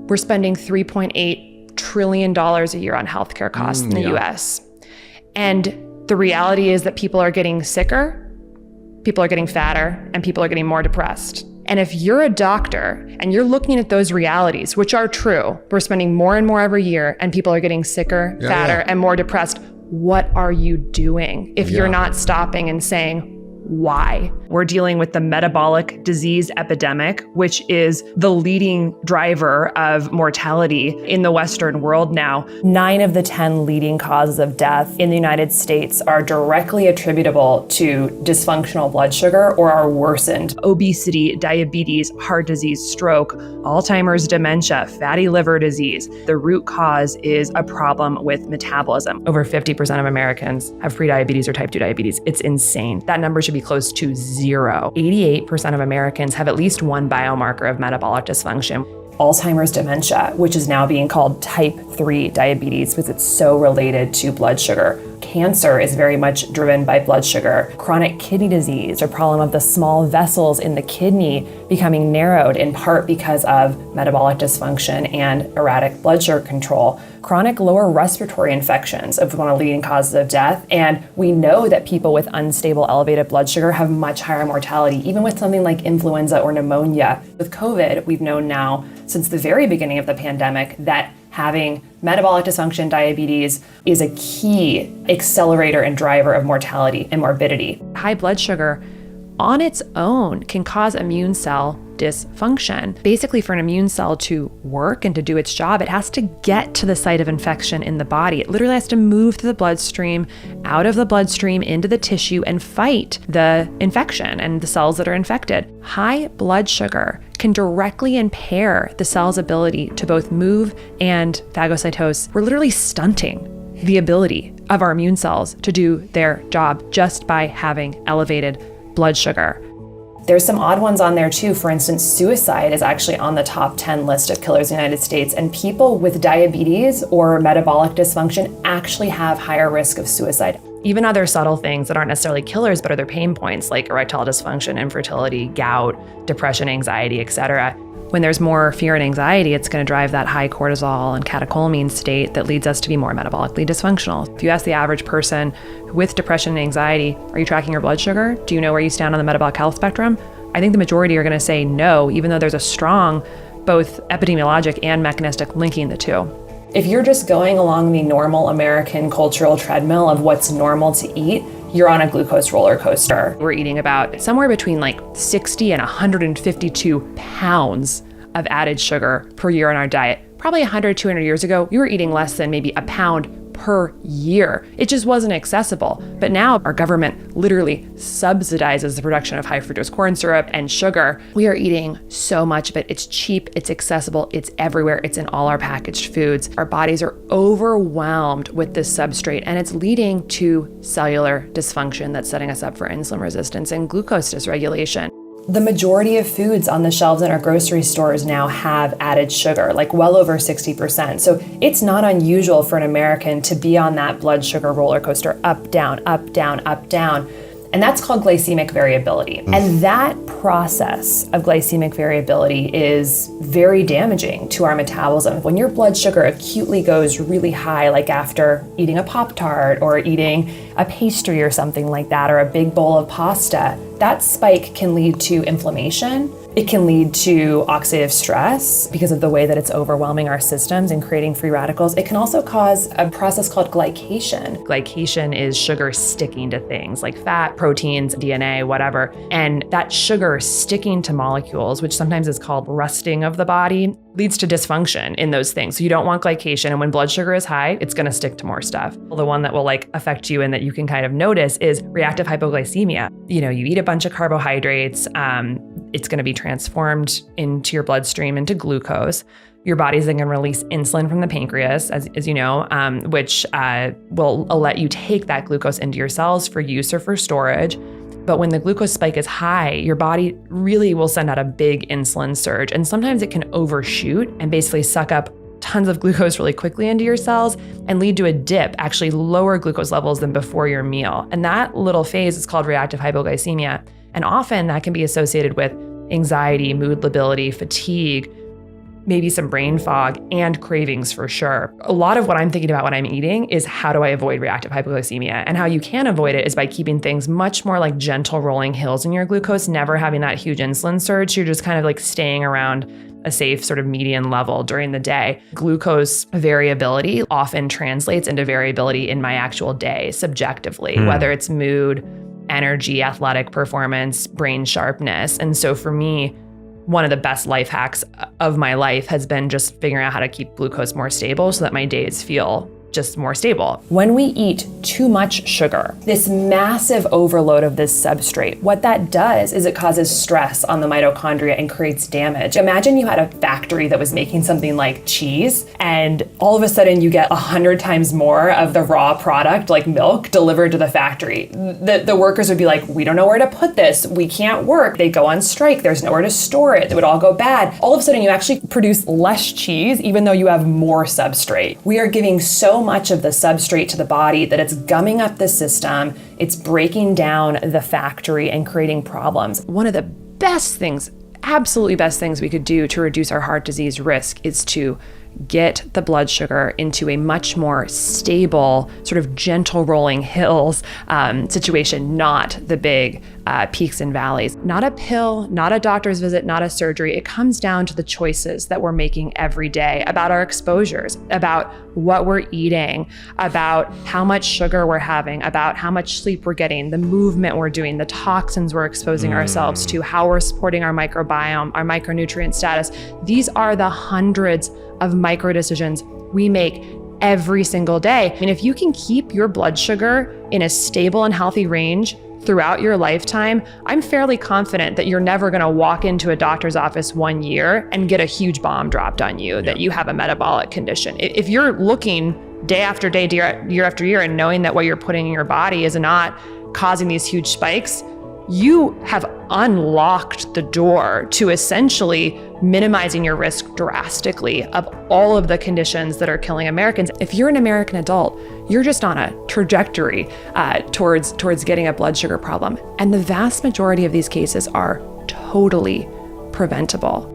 We're spending $3.8 trillion a year on healthcare costs in the US. And the reality is that people are getting sicker, people are getting fatter, and people are getting more depressed. And if you're a doctor and you're looking at those realities, which are true, we're spending more and more every year and people are getting sicker, fatter, and more depressed, what are you doing if you're not stopping and saying, why? We're dealing with the metabolic disease epidemic, which is the leading driver of mortality in the Western world now. 9 of the 10 leading causes of death in the United States are directly attributable to dysfunctional blood sugar or are worsened. Obesity, diabetes, heart disease, stroke, Alzheimer's, dementia, fatty liver disease. The root cause is a problem with metabolism. Over 50% of Americans have prediabetes or type 2 diabetes. It's insane. That number should be close to 0. 88% of Americans have at least one biomarker of metabolic dysfunction. Alzheimer's dementia, which is now being called type 3 diabetes because it's so related to blood sugar. Cancer is very much driven by blood sugar. Chronic kidney disease, a problem of the small vessels in the kidney becoming narrowed in part because of metabolic dysfunction and erratic blood sugar control. Chronic lower respiratory infections is one of the leading causes of death. And we know that people with unstable elevated blood sugar have much higher mortality, even with something like influenza or pneumonia. With COVID, we've known now since the very beginning of the pandemic that having metabolic dysfunction, diabetes, is a key accelerator and driver of mortality and morbidity. High blood sugar on its own can cause immune cell dysfunction. Basically, for an immune cell to work and to do its job, it has to get to the site of infection in the body. It literally has to move through the bloodstream, out of the bloodstream, into the tissue, and fight the infection and the cells that are infected. High blood sugar can directly impair the cell's ability to both move and phagocytose. We're literally stunting the ability of our immune cells to do their job just by having elevated blood sugar. There's some odd ones on there too. For instance, suicide is actually on the top 10 list of killers in the United States, and people with diabetes or metabolic dysfunction actually have higher risk of suicide. Even other subtle things that aren't necessarily killers, but are their pain points, like erectile dysfunction, infertility, gout, depression, anxiety, etc. When there's more fear and anxiety, it's going to drive that high cortisol and catecholamine state that leads us to be more metabolically dysfunctional. If you ask the average person with depression and anxiety, are you tracking your blood sugar? Do you know where you stand on the metabolic health spectrum? I think the majority are going to say no, even though there's a strong both epidemiologic and mechanistic linking the two. If you're just going along the normal American cultural treadmill of what's normal to eat, you're on a glucose roller coaster. We're eating about somewhere between like 60 and 152 pounds of added sugar per year in our diet. Probably 100, 200 years ago, we were eating less than maybe a pound per year. It just wasn't accessible. But now our government literally subsidizes the production of high fructose corn syrup and sugar. We are eating so much of it. It's cheap, it's accessible, it's everywhere. It's in all our packaged foods. Our bodies are overwhelmed with this substrate, and it's leading to cellular dysfunction that's setting us up for insulin resistance and glucose dysregulation. The majority of foods on the shelves in our grocery stores now have added sugar, like well over 60%. So it's not unusual for an American to be on that blood sugar roller coaster, up, down, up, down, up, down. And that's called glycemic variability. And that process of glycemic variability is very damaging to our metabolism. When your blood sugar acutely goes really high, like after eating a Pop-Tart or eating a pastry or something like that, or a big bowl of pasta, that spike can lead to inflammation. It can lead to oxidative stress because of the way that it's overwhelming our systems and creating free radicals. It can also cause a process called glycation. Glycation is sugar sticking to things like fat, proteins, DNA, whatever. And that sugar sticking to molecules, which sometimes is called rusting of the body, leads to dysfunction in those things. So you don't want glycation. And when blood sugar is high, it's going to stick to more stuff. The one that will affect you and that you can kind of notice is reactive hypoglycemia. You eat a bunch of carbohydrates, it's going to be transformed into your bloodstream into glucose. Your body's then going to release insulin from the pancreas, as you know, which will let you take that glucose into your cells for use or for storage. But when the glucose spike is high, your body really will send out a big insulin surge. And sometimes it can overshoot and basically suck up tons of glucose really quickly into your cells and lead to a dip, actually lower glucose levels than before your meal. And that little phase is called reactive hypoglycemia. And often that can be associated with anxiety, mood lability, fatigue. maybe some brain fog, and cravings for sure. A lot of what I'm thinking about when I'm eating is how do I avoid reactive hypoglycemia? And how you can avoid it is by keeping things much more like gentle rolling hills in your glucose, never having that huge insulin surge. You're just kind of like staying around a safe sort of median level during the day. Glucose variability often translates into variability in my actual day subjectively, whether it's mood, energy, athletic performance, brain sharpness. And so for me, one of the best life hacks of my life has been just figuring out how to keep glucose more stable so that my days feel just more stable. When we eat too much sugar, this massive overload of this substrate, what that does is it causes stress on the mitochondria and creates damage. Imagine you had a factory that was making something like cheese, and all of a sudden you get 100 times more of the raw product, like milk, delivered to the factory. The workers would be like, we don't know where to put this. We can't work. They go on strike. There's nowhere to store it. It would all go bad. All of a sudden you actually produce less cheese, even though you have more substrate. We are giving so much of the substrate to the body that it's gumming up the system, it's breaking down the factory and creating problems. One of the best things, absolutely best things we could do to reduce our heart disease risk is to get the blood sugar into a much more stable, sort of gentle rolling hills situation, not the big peaks and valleys. Not a pill, not a doctor's visit, not a surgery. It comes down to the choices that we're making every day about our exposures, about what we're eating, about how much sugar we're having, about how much sleep we're getting, the movement we're doing, the toxins we're exposing ourselves to, how we're supporting our microbiome, our micronutrient status. These are the hundreds of micro decisions we make every single day. And if you can keep your blood sugar in a stable and healthy range throughout your lifetime, I'm fairly confident that you're never going to walk into a doctor's office one year and get a huge bomb dropped on you that you have a metabolic condition. If you're looking day after day, year after year, and knowing that what you're putting in your body is not causing these huge spikes, you have unlocked the door to essentially minimizing your risk drastically of all of the conditions that are killing Americans. If you're an American adult, you're just on a trajectory towards getting a blood sugar problem. And the vast majority of these cases are totally preventable.